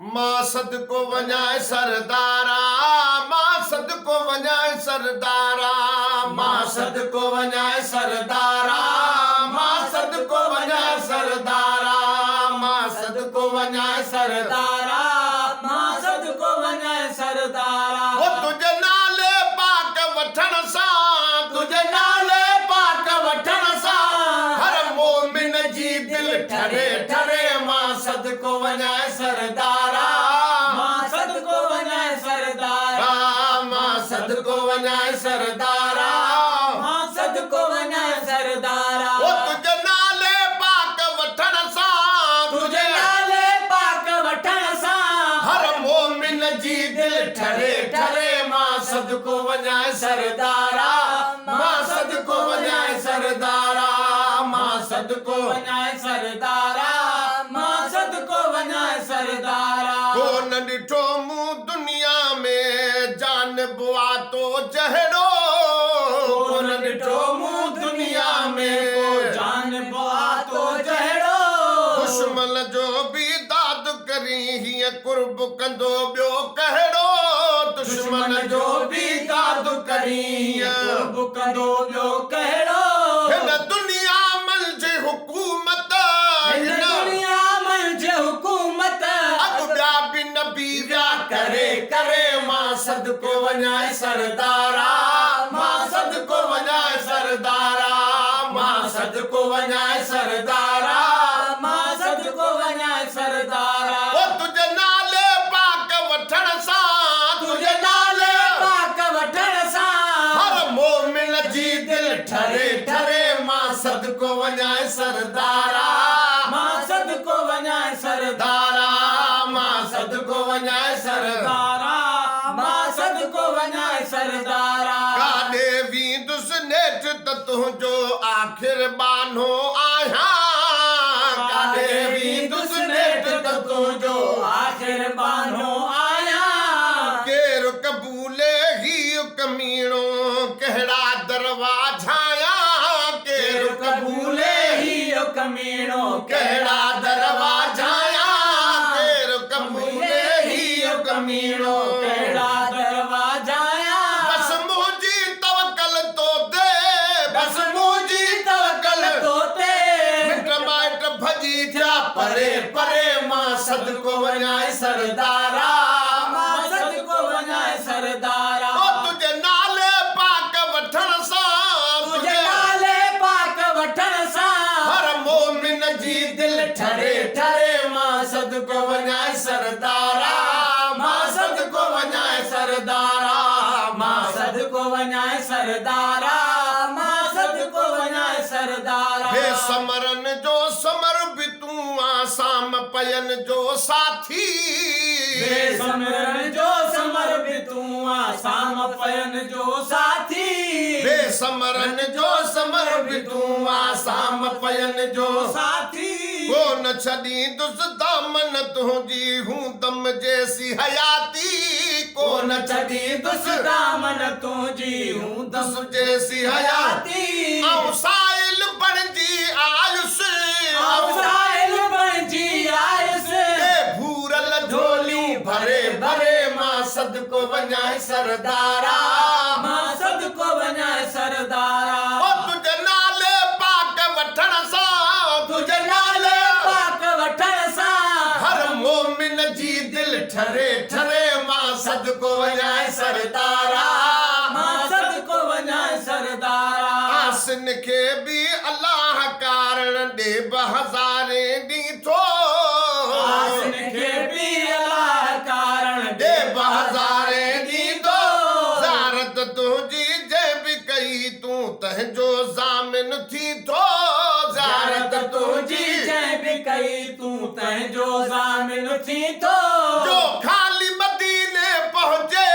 मां सदको वञाए सरदारा, मां सदको वञाए सरदारा, मां सदको वञाए सरदारा, मां सदको वञाए सरदारा, मां सदको वञाए सरदारा, मां सदको वञाए सरदारा। ओ तुझे नाले पाक वठण सां, तुझे नाले पाक वठण सां हर मोमिन जी दिल ठरे ठरे। मां सदको वञाए सरदारा, मां सदको वञाए सरदारा, मां सदको वञाए सरदारा, मां सदको वञाए सरदारा। ओ तुझे नाले पाक वठण सां, तुझे नाले पाक वठण सां हर मोमिन जी दिल ठरे ठरे। मां सदको वञाए सरदारा, मां सदको वञाए सरदारा, मां सदको वञाए सरदारा, मां सदको वञाए सरदारा। कोन ॾिठो मूं दुनिया में जान बुआ तो जहिड़ो, कोन ॾिठो मूं दुनिया में जान बुआ तो जहिड़ो। दुश्मन जो बि दाद करी हीअं कुर्ब कंदो ॿियो कहिड़ो, दुश्मन जो बि दाद करी हीअं कुर्ब कंदो ॿियो कहिड़ो। हिन दुनिया मंझि हुकूमत, हिन दुनिया मंझि हुकूमत अॻु ॿिया बि नबी विया करे करे। मां सदको वञाए सरदारा, मां सदको वञाए सरदारा, मां सदको वञाए सरदारा, मां सदको वञाए सरदारा। ओ तुझे नाले पाक वठण सां, तुझे नाले पाक वठण सां हर मोमिन जी दिल ठरे ठरे। मां सदको वञाए सरदारा, मां सदको वञाए सरदारा, दारा, मां सदको वञाए सरदारा। मां सदको वञाए सरदारा। काॾे वेंदुसि नेठि त तुंहिंजो आख़िर बानो आहियां, काॾे वेंदुसि नेठि त तुंहिंजो आख़िर बानो आहियां। केरु कबूले ही कमीणो कहिड़ा दरवाजाया, केरु कबूले हीअ कमीणो कहिड़ा दरवाजाया, केरु कबूले ही कमीणो कहिड़ा दरवाजाया। बस मुंहिंजी तवकल तो दे, बस मुंहिंजी तवकल तोते मिट माइट भॼी थिया परे परे। मां सदको वञाए सरदारा, मां सदको वञाए सरदारा। ओ तुझे नाले पाक वठण सां, तुझे नाले पाक वठण सां हर मोमिन जी दिल ठरे ठरे। मां सदको वञाए सरदारा, मां सदको वञाए सरदारा, मां सदको वञाए सरदारा, मां सदको वञाए सरदारा। हे समरन जो समर बि तूं आसाम पयन जो साथी, हे समरन जो समर बि तूं आसाम पयन जो साथी। हे समरन जो समर बि तूं आसाम पयन जो साथी कोन छॾींदुसि दामन तुंहिंजी हूं दम जैसी हयाती, कोन छॾींदुसि दामन तुंहिंजी हूं दस जैसी हयाती। ऐं साइल बणिजी आयुसि, साहिल बणिजी आयुसि ए भूरल झोलियूं भरे भरे। मां सदको वञाए सरदारा, मां सदको वञाए सरदारा। ओ तुझे नाले पाक वठण सां, तुझे नाले पाक वठण सां हर मोमिन जी दिल ठरे ठरे। मां सदको वञाए सरदारा, मां सदको वञाए सरदारा। आसिन खे बि अलाह कारण ॾे बहज़ारे ॾींथो, आसिन खे बि अलाह कारण ॾे बहज़ारे ॾींदो। ज़ारत तुंहिंजी जंहिं बि कई तूं तंहिंजो ज़ामिन थी थो, ज़ारत तुंहिंजी जंहिं बि कई तूं तंहिंजो ज़ामिन थी थो। जो ख़ाली मदीने पहुचे,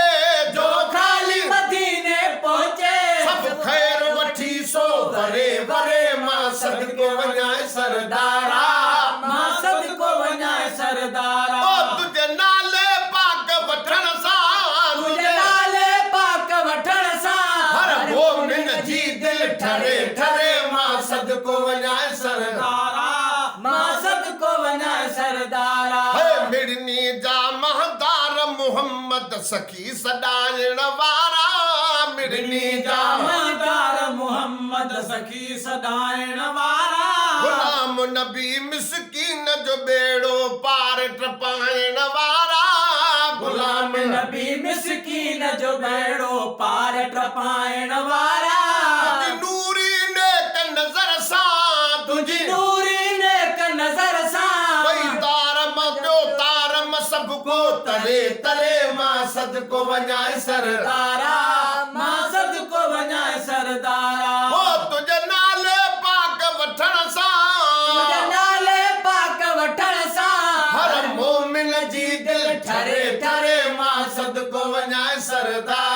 जो ख़ाली मदीने पहुचे सब ख़ैर वठी सो वरे वरे। मां सदको वञाए सरदारा, मां सदको वञाए सरदारा। ओ तुझे नाले पाक वठण सां, तुझे नाले पाक वठण सां हर मोमिन जी दिल ठरे ठरे। मां सदको वञाए सरदारा, मां सदको वञाए सरदारा। हे मिरनी जा महदार मुहम्मद सखी सदाइण वारा मिरनी जा जामदार मोहम्मद सखी सदाइण वारा गुलाम नबी मिसकीन जो बेड़ो पार टपाइण वारा गुलाम नबी मिसकीन जो बेड़ो पार टपाइण वारा नूरी नेक नजर सां तुझी नूरी नेक नजर सां कोई तारम ॿियो तारम सबको तरे तरे मां सदको वञाए सरदार तारा मां सदको वञाए सरदारा हो तुझे नाले पाक वठण तुझे सां नाले पाक वठण सां हर मोमिन जी दिल ठरे ठरे मां सदको वञाए सरदार